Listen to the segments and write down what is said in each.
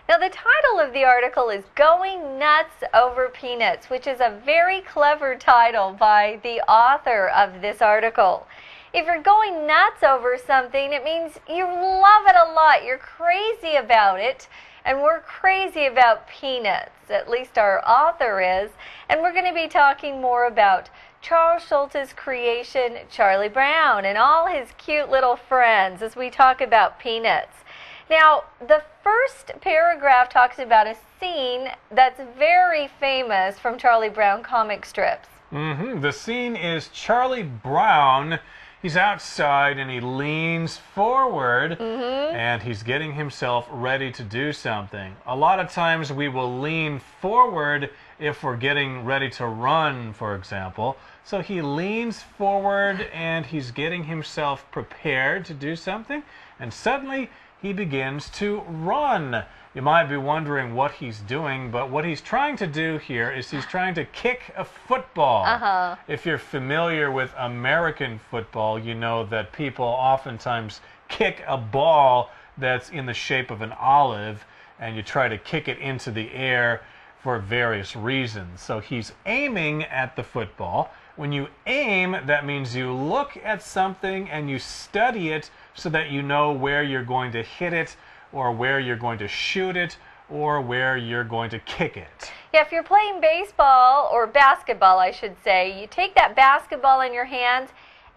Now, the title of the article is Going Nuts Over Peanuts, which is a very clever title by the author of this article. If you're going nuts over something, it means you love it a lot. You're crazy about it. And we're crazy about peanuts. At least our author is. And we're going to be talking more about Charles Schulz's creation, Charlie Brown, and all his cute little friends as we talk about peanuts. Now, the first paragraph talks about a scene that's very famous from Charlie Brown comic strips. The scene is Charlie Brown. He's outside and he leans forward and he's getting himself ready to do something. A lot of times we will lean forward if we're getting ready to run, for example. So he leans forward and he's getting himself prepared to do something, and suddenly he begins to run. You might be wondering what he's doing, but what he's trying to do here is he's trying to kick a football. If you're familiar with American football, you know that people oftentimes kick a ball that's in the shape of an olive, and you try to kick it into the air for various reasons. So he's aiming at the football. When you aim, that means you look at something and you study it so that you know where you're going to hit it, or where you're going to shoot it, or where you're going to kick it. Yeah, if you're playing baseball, or basketball I should say, you take that basketball in your hands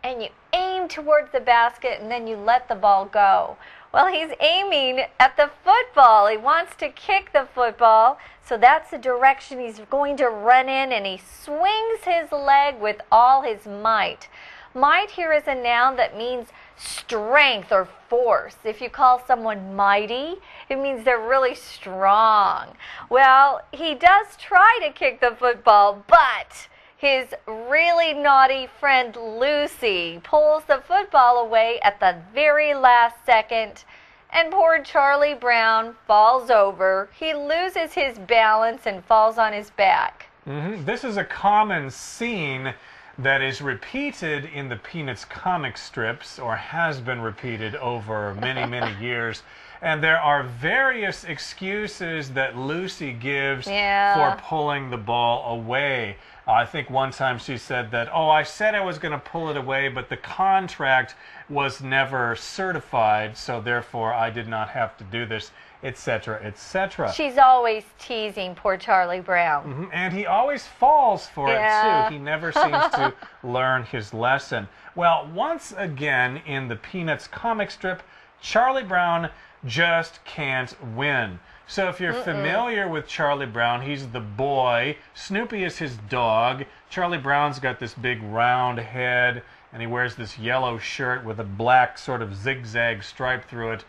and you aim towards the basket and then you let the ball go. Well, he's aiming at the football. He wants to kick the football, so that's the direction he's going to run in, and he swings his leg with all his might. Might here is a noun that means strength or force. If you call someone mighty, it means they're really strong. Well, he does try to kick the football, but his really naughty friend Lucy pulls the football away at the very last second, and poor Charlie Brown falls over. He loses his balance and falls on his back. This is a common scene that is repeated in the Peanuts comic strips, or has been repeated over many, many years. And there are various excuses that Lucy gives for pulling the ball away. I think one time she said that, oh, I said I was going to pull it away, but the contract was never certified, so therefore I did not have to do this, etc., etc. She's always teasing poor Charlie Brown. And he always falls for it, too. He never seems to learn his lesson. Well, once again, in the Peanuts comic strip, Charlie Brown just can't win. So if you're familiar with Charlie Brown, he's the boy. Snoopy is his dog. Charlie Brown's got this big round head, and he wears this yellow shirt with a black sort of zigzag stripe through it.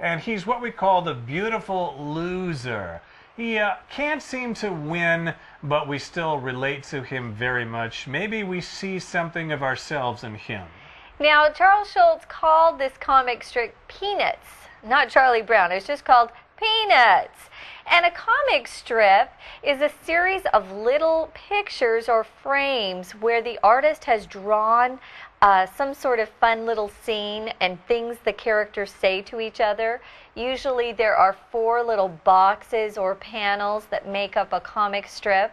And he's what we call the beautiful loser. He can't seem to win, but we still relate to him very much. Maybe we see something of ourselves in him. Now, Charles Schulz called this comic strip Peanuts, not Charlie Brown. It's just called Peanuts. And a comic strip is a series of little pictures or frames where the artist has drawn some sort of fun little scene and things the characters say to each other. Usually there are 4 little boxes or panels that make up a comic strip.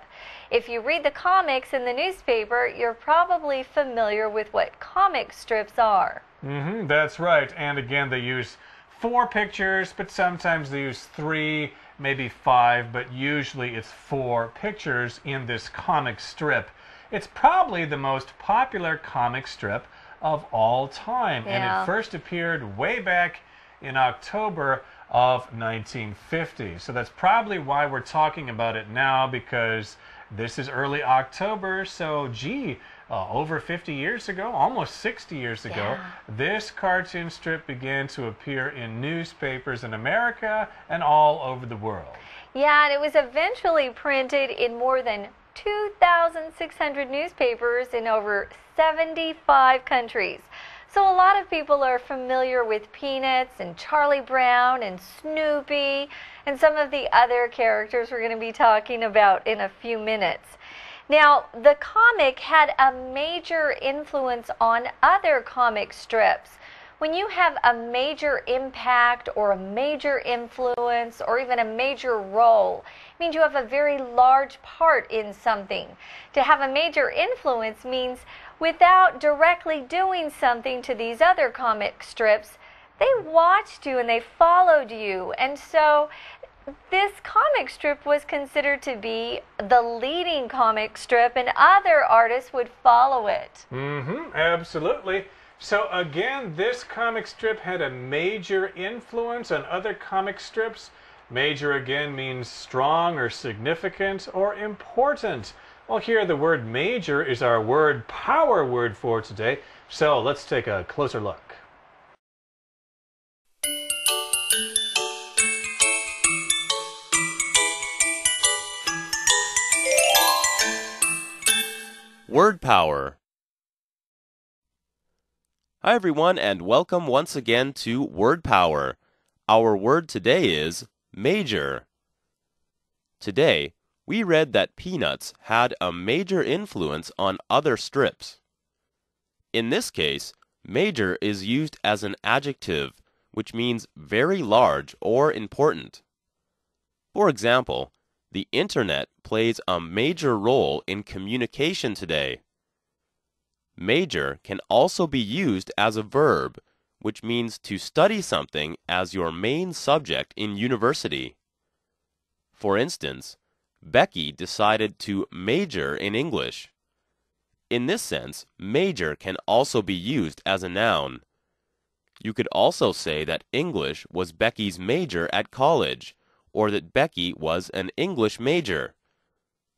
If you read the comics in the newspaper, you're probably familiar with what comic strips are. That's right. And again, they use 4 pictures, but sometimes they use 3, maybe 5, but usually it's 4 pictures in this comic strip. It's probably the most popular comic strip of all time, and it first appeared way back in October of 1950. So that's probably why we're talking about it now, because this is early October, so gee, over 50 years ago, almost 60 years ago, this cartoon strip began to appear in newspapers in America and all over the world. Yeah, and it was eventually printed in more than 2,600 newspapers in over 75 countries. So a lot of people are familiar with Peanuts and Charlie Brown and Snoopy and some of the other characters we're going to be talking about in a few minutes. Now, the comic had a major influence on other comic strips. when you have a major impact or a major influence or even a major role, it means you have a very large part in something. To have a major influence means without directly doing something to these other comic strips, they watched you and they followed you. And so this comic strip was considered to be the leading comic strip, and other artists would follow it. Absolutely. So again, this comic strip had a major influence on other comic strips. Major again means strong or significant or important. Well, here the word major is our word power word for today. So let's take a closer look. Word power. Hi everyone, and welcome once again to Word Power. Our word today is major. Today, we read that Peanuts had a major influence on other strips. In this case, major is used as an adjective, which means very large or important. For example, the Internet plays a major role in communication today. Major can also be used as a verb, which means to study something as your main subject in university. For instance, Becky decided to major in English. In this sense, major can also be used as a noun. You could also say that English was Becky's major at college, or that Becky was an English major.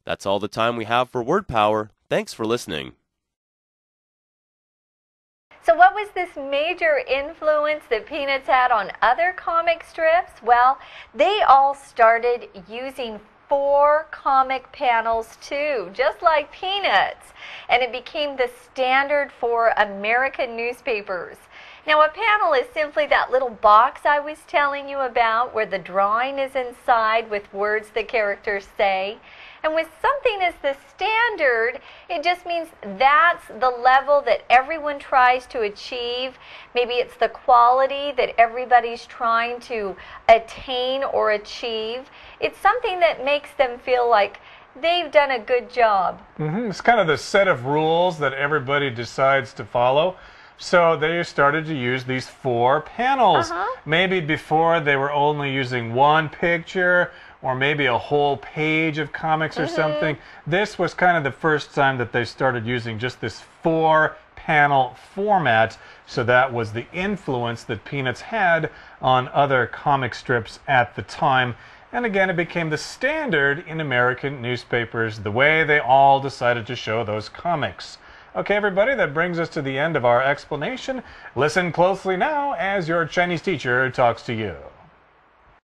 That's all the time we have for Word Power. Thanks for listening. So what was this major influence that Peanuts had on other comic strips? Well, they all started using 4 comic panels too, just like Peanuts. And it became the standard for American newspapers. Now, a panel is simply that little box I was telling you about where the drawing is inside with words the characters say. And with something as the standard, it just means that's the level that everyone tries to achieve. Maybe it's the quality that everybody's trying to attain or achieve. It's something that makes them feel like they've done a good job. It's kind of the set of rules that everybody decides to follow. So they started to use these 4 panels. Maybe before they were only using 1 picture, or maybe a whole page of comics or something. This was kind of the first time that they started using just this 4-panel format. So that was the influence that Peanuts had on other comic strips at the time. And again, it became the standard in American newspapers, the way they all decided to show those comics. Okay, everybody, that brings us to the end of our explanation. Listen closely now as your Chinese teacher talks to you.